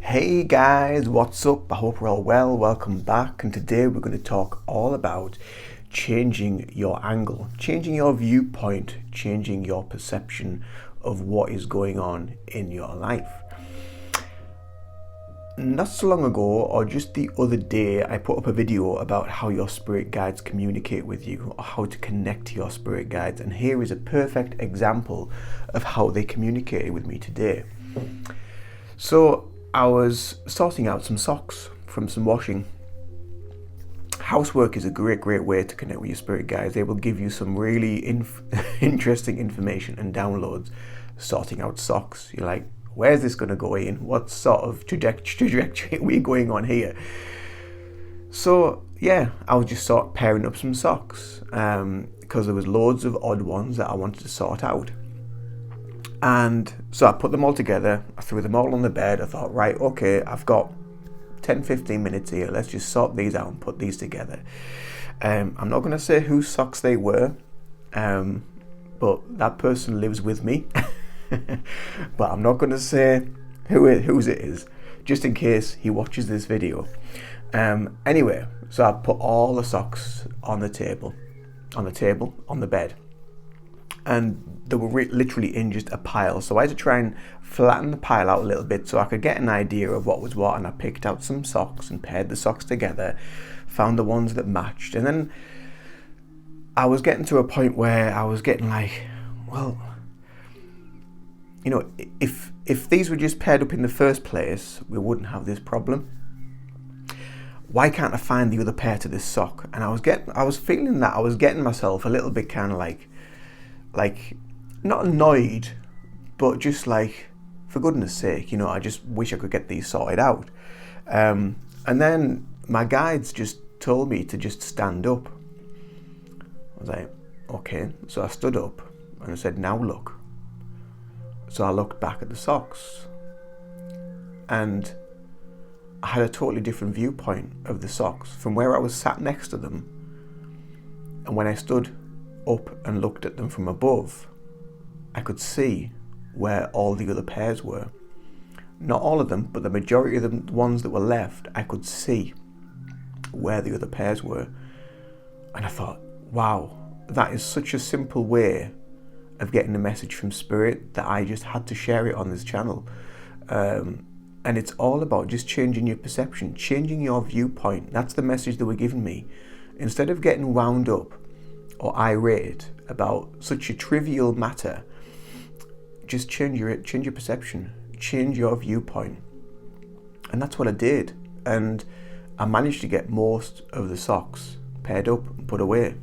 Hey guys, what's up? I hope we're all well. Welcome back. And today we're going to talk all about changing your angle, changing your viewpoint, changing your perception of what is going on in your life. Not so long ago, or just the other day, I put up a video about how your spirit guides communicate with you, or how to connect to your spirit guides. And here is a perfect example of how they communicated with me today. So I was sorting out some socks from some washing. Housework is a great way to connect with your spirit guides. They will give you some really interesting information and downloads. Sorting out socks, you're like, where's this going to go in? What sort of trajectory are we going on here? So yeah, I was just sort of pairing up some socks because there was loads of odd ones that I wanted to sort out. And so I put them all together, I threw them all on the bed. I thought, right, okay, I've got 10-15 minutes here, let's just sort these out and put these together. I'm not going to say whose socks they were, but that person lives with me. But I'm not going to say whose it is, just in case he watches this video. Anyway, so I put all the socks on the bed. And they were literally in just a pile. So I had to try and flatten the pile out a little bit so I could get an idea of what was what. And I picked out some socks and paired the socks together, found the ones that matched. And then I was getting to a point where I was getting like, well, you know, if these were just paired up in the first place, we wouldn't have this problem. Why can't I find the other pair to this sock? And I was feeling that I was getting myself a little bit kind of like not annoyed, but just like, for goodness sake, you know, I just wish I could get these sorted out. And then my guides just told me to just stand up. I was like, okay. So I stood up and I said, now look. So I looked back at the socks and I had a totally different viewpoint of the socks from where I was sat next to them. And when I stood up and looked at them from above, I could see where all the other pairs were. Not all of them, but the majority of the ones that were left, I could see where the other pairs were. And I thought, wow, that is such a simple way of getting a message from spirit that I just had to share it on this channel. And it's all about just changing your perception, changing your viewpoint. That's the message they were giving me. Instead of getting wound up or irate about such a trivial matter, just change your perception, change your viewpoint. And that's what I did. And I managed to get most of the socks paired up and put away.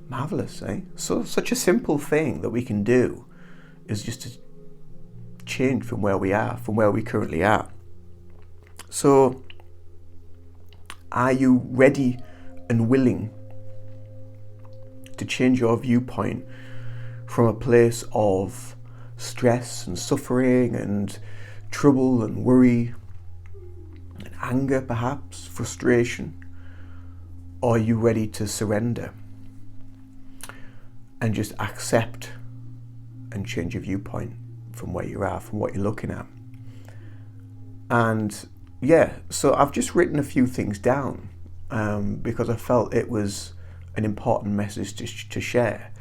Marvelous, eh? So such a simple thing that we can do is just to change from where we are, from where we currently are. So are you ready and willing to change your viewpoint from a place of stress and suffering and trouble and worry and anger, perhaps frustration? Or are you ready to surrender and just accept and change your viewpoint from where you are, from what you're looking at? And yeah, so I've just written a few things down because I felt it was an important message to share.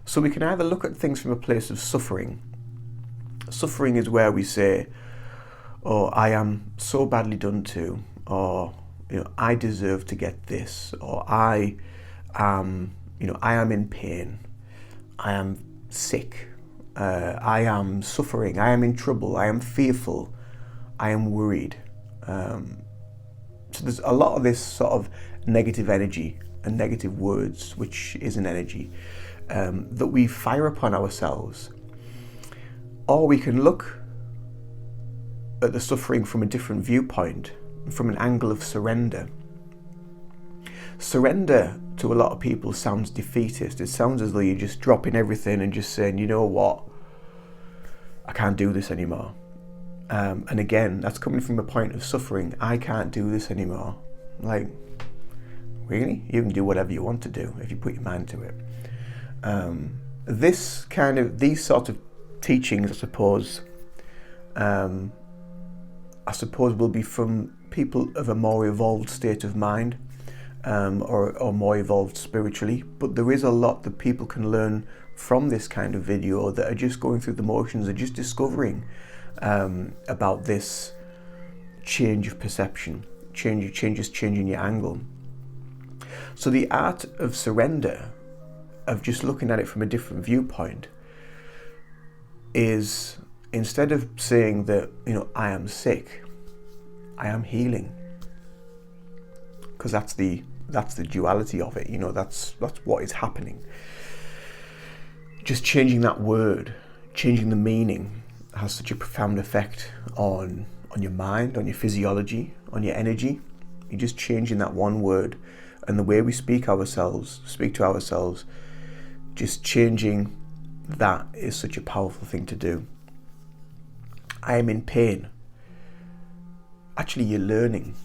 So we can either look at things from a place of suffering. Suffering is where we say, oh, I am so badly done to, or, you know, I deserve to get this, or I am in pain, I am sick, I am suffering, I am in trouble, I am fearful, I am worried. So there's a lot of this sort of negative energy and negative words, which is an energy that we fire upon ourselves. Or we can look at the suffering from a different viewpoint, from an angle of surrender. Surrender to a lot of people sounds defeatist. It sounds as though you're just dropping everything and just saying, you know what, I can't do this anymore. And again, that's coming from a point of suffering. I can't do this anymore. Like, really? You can do whatever you want to do if you put your mind to it. These sort of teachings, I suppose, I suppose, will be from people of a more evolved state of mind, or more evolved spiritually. But there is a lot that people can learn from this kind of video that are just going through the motions, are just discovering about this change of perception, changing your angle. So the art of surrender, of just looking at it from a different viewpoint, is, instead of saying that, I am sick, I am healing, because that's the duality of it. That's what is happening. Just changing that word, changing the meaning, has such a profound effect on your mind, on your physiology, on your energy. You're just changing that one word, and the way we speak to ourselves, just changing that is such a powerful thing to do. I am in pain. Actually, you're learning.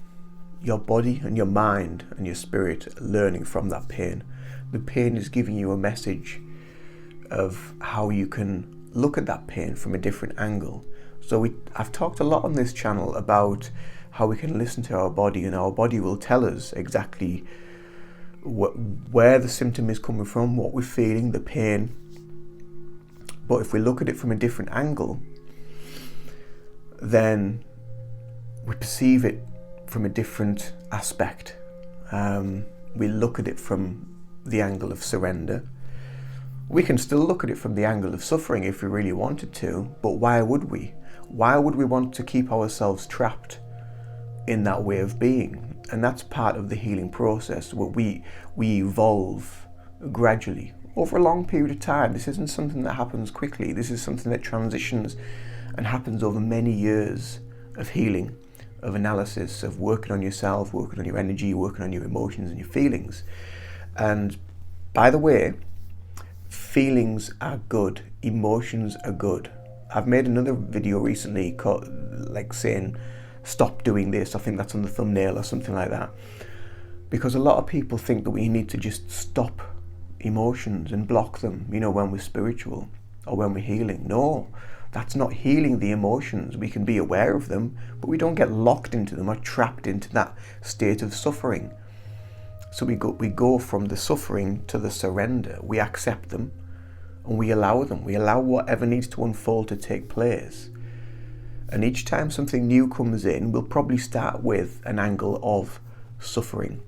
Your body and your mind and your spirit are learning from that pain. The pain is giving you a message of how you can look at that pain from a different angle. So I've talked a lot on this channel about how we can listen to our body, and our body will tell us exactly where the symptom is coming from, what we're feeling, the pain. But if we look at it from a different angle, then we perceive it from a different aspect. We look at it from the angle of surrender. We can still look at it from the angle of suffering if we really wanted to, but why would we? Why would we want to keep ourselves trapped in that way of being? And that's part of the healing process, where we evolve gradually over a long period of time. This isn't something that happens quickly. This is something that transitions and happens over many years of healing, of analysis, of working on yourself, working on your energy, working on your emotions and your feelings. And by the way, feelings are good, emotions are good. I've made another video recently called, saying, stop doing this. I think that's on the thumbnail or something like that. Because a lot of people think that we need to just stop emotions and block them, when we're spiritual or when we're healing. No, that's not healing the emotions. We can be aware of them, but we don't get locked into them or trapped into that state of suffering. So we go from the suffering to the surrender. We accept them and we allow them. We allow whatever needs to unfold to take place. And each time something new comes in, we'll probably start with an angle of suffering.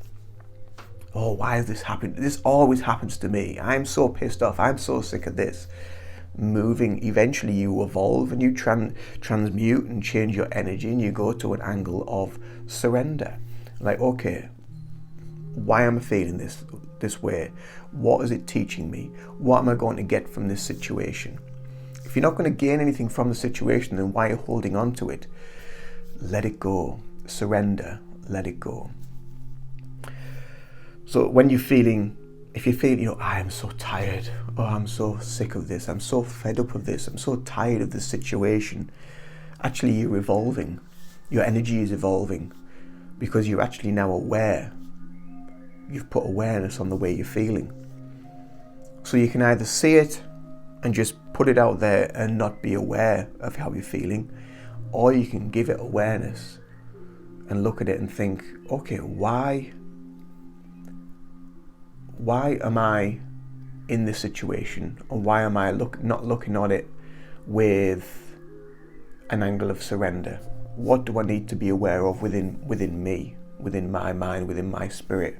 Oh, why has this happened? This always happens to me. I'm so pissed off. I'm so sick of this. Eventually you evolve and you transmute and change your energy, and you go to an angle of surrender. Okay, why am I feeling this way? What is it teaching me? What am I going to get from this situation? If you're not going to gain anything from the situation, then why are you holding on to it? Let it go. Surrender. Let it go. So if you're feeling, I am so tired, oh, I'm so sick of this, I'm so fed up of this, I'm so tired of this situation, actually you're evolving. Your energy is evolving because you're actually now aware. You've put awareness on the way you're feeling. So you can either see it and just put it out there and not be aware of how you're feeling, or you can give it awareness and look at it and think, okay, why am I in this situation, and why am I not looking at it with an angle of surrender? What do I need to be aware of within me, within my mind, within my spirit?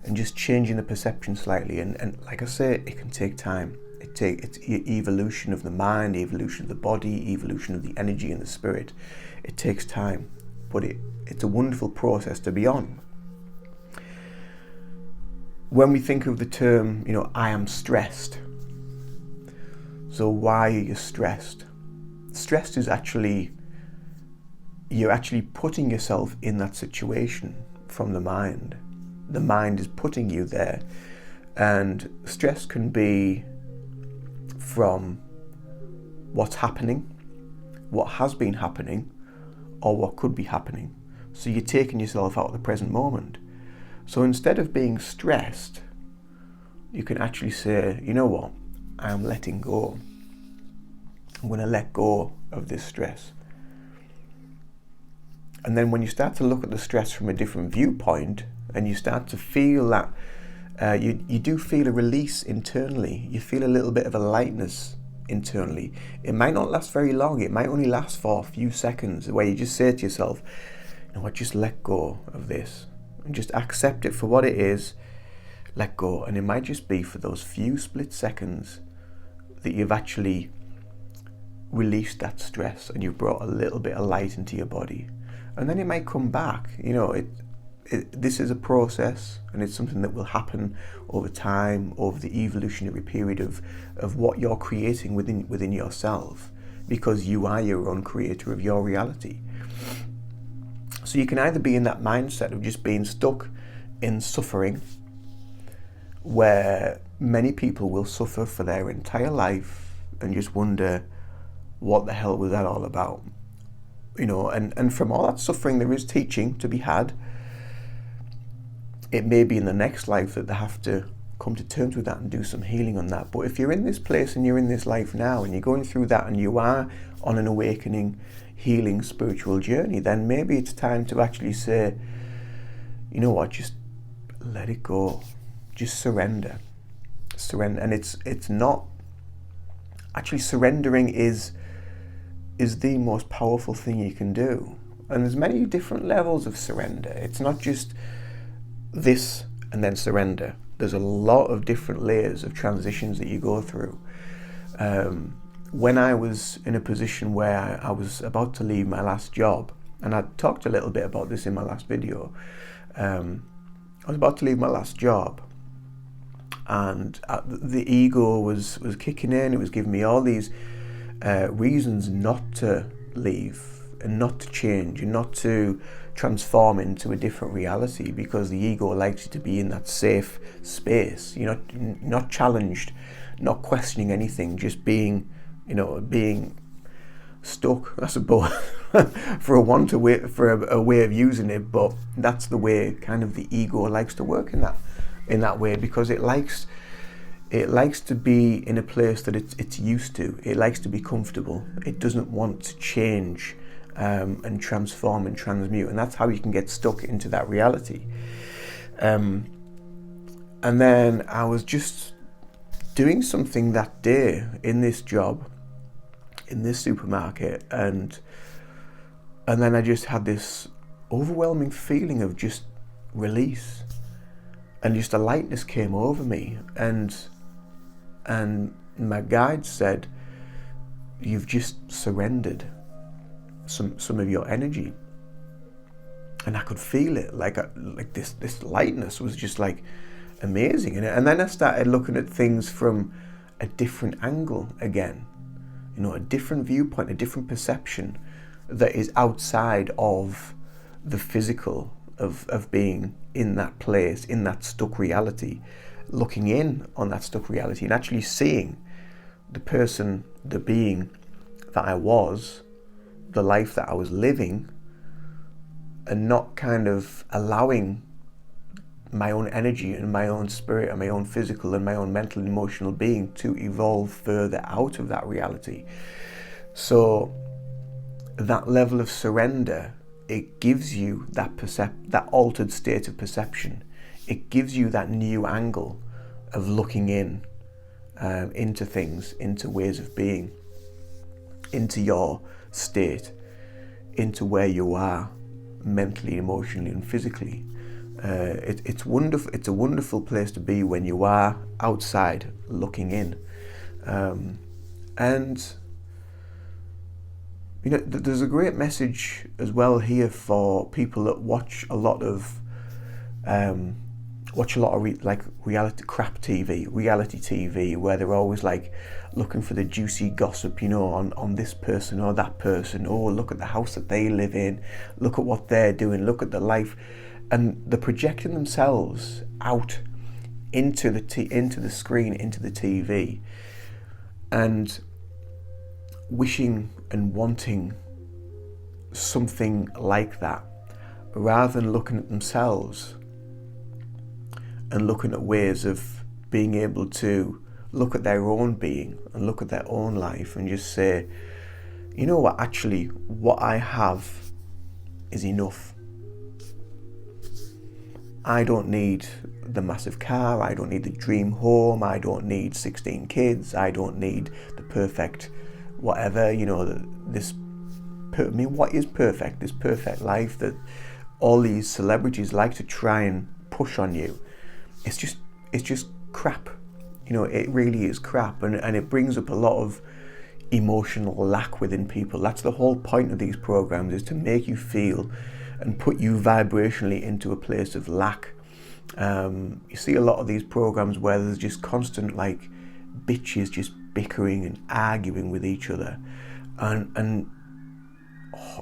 And just changing the perception slightly. And like I say, it can take time. It's evolution of the mind, evolution of the body, evolution of the energy and the spirit. It takes time, but it's a wonderful process to be on. When we think of the term, I am stressed. So why are you stressed? Stressed is you're actually putting yourself in that situation from the mind. The mind is putting you there. And stress can be from what's happening, what has been happening, or what could be happening. So you're taking yourself out of the present moment. So instead of being stressed, you can actually say, you know what, I am letting go. I'm going to let go of this stress. And then when you start to look at the stress from a different viewpoint, and you start to feel that you do feel a release internally. You feel a little bit of a lightness internally. It might not last very long. It might only last for a few seconds, where you just say to yourself, you know what, just let go of this and just accept it for what it is. Let go. And it might just be for those few split seconds that you've actually released that stress and you've brought a little bit of light into your body. And then it might come back. You know, this is a process, and it's something that will happen over time, over the evolutionary period of what you're creating within yourself, because you are your own creator of your reality. So you can either be in that mindset of just being stuck in suffering, where many people will suffer for their entire life and just wonder, what the hell was that all about? You know, and from all that suffering there is teaching to be had. It may be in the next life that they have to come to terms with that and do some healing on that. But if you're in this place and you're in this life now and you're going through that and you are on an awakening, healing, spiritual journey, then maybe it's time to actually say, you know what, just let it go. Just surrender. And it's not... Actually, surrendering is the most powerful thing you can do. And there's many different levels of surrender. It's not just this and then surrender. There's a lot of different layers of transitions that you go through. When I was in a position where I was about to leave my last job, and I talked a little bit about this in my last video, I was about to leave my last job, and the ego was kicking in. It was giving me all these reasons not to leave and not to change and not to transform into a different reality, because the ego likes you to be in that safe space. You're not challenged, not questioning anything, just being stuck, I suppose, for a way of using it. But that's the way kind of the ego likes to work in that way, because it likes to be in a place that it's used to. It likes to be comfortable. It doesn't want to change and transform and transmute, and that's how you can get stuck into that reality. And then I was just doing something that day in this job, in this supermarket, and then I just had this overwhelming feeling of just release, and just a lightness came over me, and my guide said, "You've just surrendered some of your energy." And I could feel it, like this lightness was just like amazing. And then I started looking at things from a different angle again, a different viewpoint, a different perception that is outside of the physical of being in that place, in that stuck reality, looking in on that stuck reality and actually seeing the person, the being that I was, the life that I was living, and not kind of allowing my own energy and my own spirit and my own physical and my own mental and emotional being to evolve further out of that reality. So that level of surrender, it gives you that altered state of perception. It gives you that new angle of looking in into things, into ways of being, into your state, into where you are mentally, emotionally and physically. It's wonderful. It's a wonderful place to be when you are outside looking in. And there's a great message as well here for people that watch a lot of reality crap TV, reality TV, where they're always like looking for the juicy gossip, on this person or that person. Oh, look at the house that they live in. Look at what they're doing. Look at the life, and they're projecting themselves out into the screen, into the TV, and wishing and wanting something like that, rather than looking at themselves and looking at ways of being able to look at their own being and look at their own life and just say, you know what, actually, what I have is enough. I don't need the massive car, I don't need the dream home, I don't need 16 kids, I don't need the perfect whatever, what is perfect? This perfect life that all these celebrities like to try and push on you. It's just crap. It really is crap, and it brings up a lot of emotional lack within people. That's the whole point of these programs, is to make you feel and put you vibrationally into a place of lack. You see a lot of these programs where there's just constant bitches just bickering and arguing with each other, and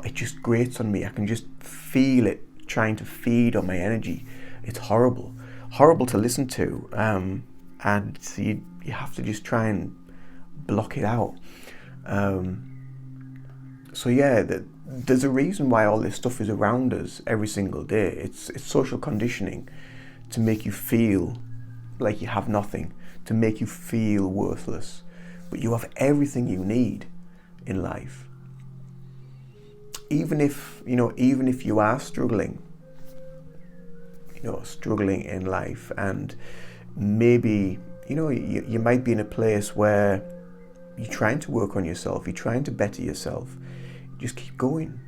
it just grates on me. I can just feel it trying to feed on my energy. It's horrible to listen to, and you have to just try and block it out. There's a reason why all this stuff is around us every single day. It's social conditioning to make you feel like you have nothing, to make you feel worthless, but you have everything you need in life. Even if you are struggling in life, and maybe you might be in a place where you're trying to work on yourself, you're trying to better yourself. Just keep going.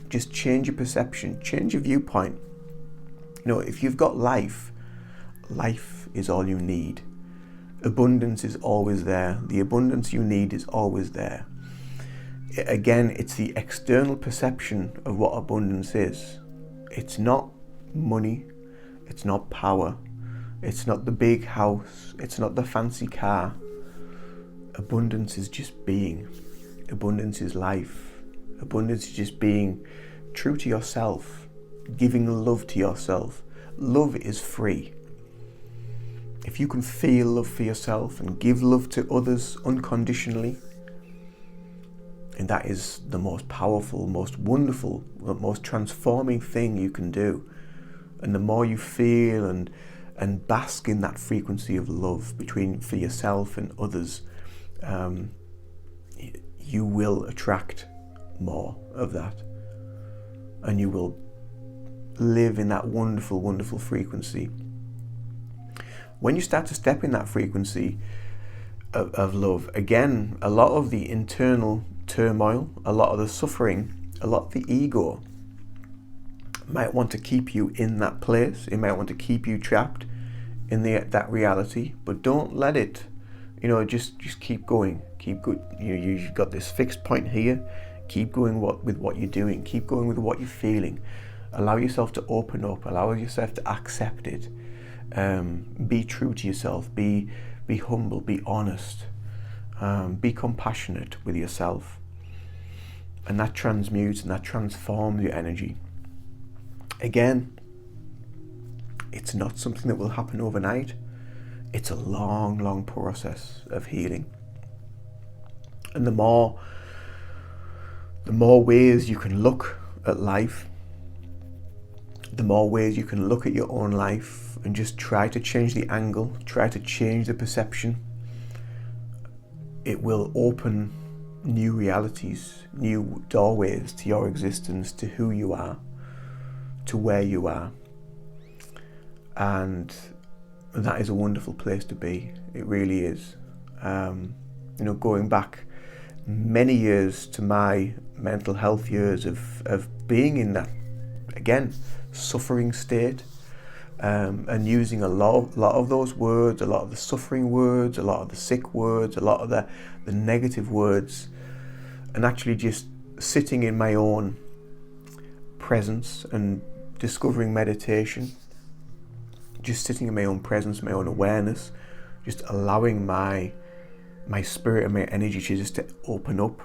Just change your perception, change your viewpoint. If you've got life is all you need. Abundance is always there. The abundance you need is always there. Again, it's the external perception of what abundance is. It's not money, it's not power, it's not the big house, it's not the fancy car. Abundance is just being. Abundance is life. Abundance is just being true to yourself, giving love to yourself. Love is free. If you can feel love for yourself and give love to others unconditionally, and that is the most powerful, most wonderful, most transforming thing you can do. And the more you feel and bask in that frequency of love for yourself and others, you will attract more of that, and you will live in that wonderful, wonderful frequency. When you start to step in that frequency of love, again, a lot of the internal turmoil, a lot of the suffering, a lot of the ego might want to keep you in that place. It might want to keep you trapped in that reality, but don't let it. Just keep going. Keep good. You've got this fixed point here. Keep going with what you're doing. Keep going with what you're feeling. Allow yourself to open up. Allow yourself to accept it. Be true to yourself. Be humble. Be honest. Be compassionate with yourself. And that transmutes and that transforms your energy. Again, it's not something that will happen overnight. It's a long, long process of healing. And the more ways you can look at life, the more ways you can look at your own life and just try to change the angle, try to change the perception, it will open new realities, new doorways to your existence, to who you are, to where you are. And that is a wonderful place to be. It really is. Going back many years to my mental health years of being in that, again, suffering state, and using a lot of those words, a lot of the suffering words, a lot of the sick words, a lot of the negative words, and actually just sitting in my own presence and discovering meditation, just sitting in my own presence, my own awareness, just allowing my spirit and my energy to open up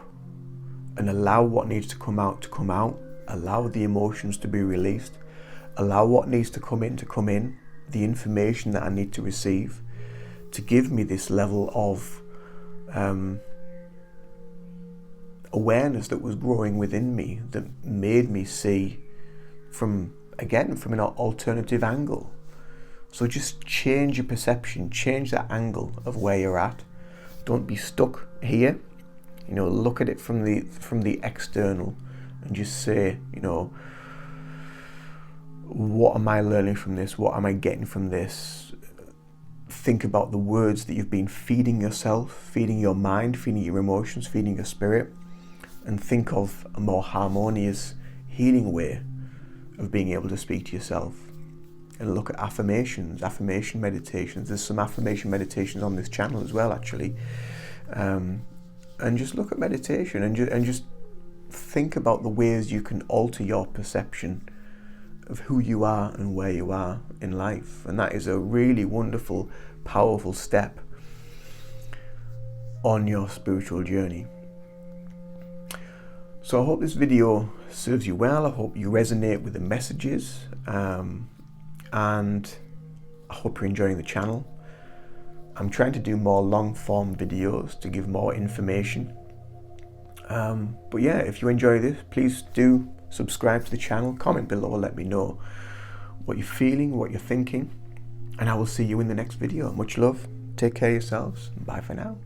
and allow what needs to come out, allow the emotions to be released, allow what needs to come in, the information that I need to receive, to give me this level of awareness that was growing within me, that made me see from an alternative angle. So just change your perception, change that angle of where you're at. Don't be stuck here. Look at it from the external and just say, what am I learning from this? What am I getting from this? Think about the words that you've been feeding yourself, feeding your mind, feeding your emotions, feeding your spirit, and think of a more harmonious, healing way of being able to speak to yourself. And look at affirmations, affirmation meditations. There's some affirmation meditations on this channel as well, actually. And just look at meditation and just think about the ways you can alter your perception of who you are and where you are in life. And that is a really wonderful, powerful step on your spiritual journey. So I hope this video serves you well. I hope you resonate with the messages, and I hope you're enjoying the channel. I'm trying to do more long form videos to give more information. But yeah, if you enjoy this, please do subscribe to the channel, comment below, let me know what you're feeling, what you're thinking, and I will see you in the next video. Much love, take care of yourselves, bye for now.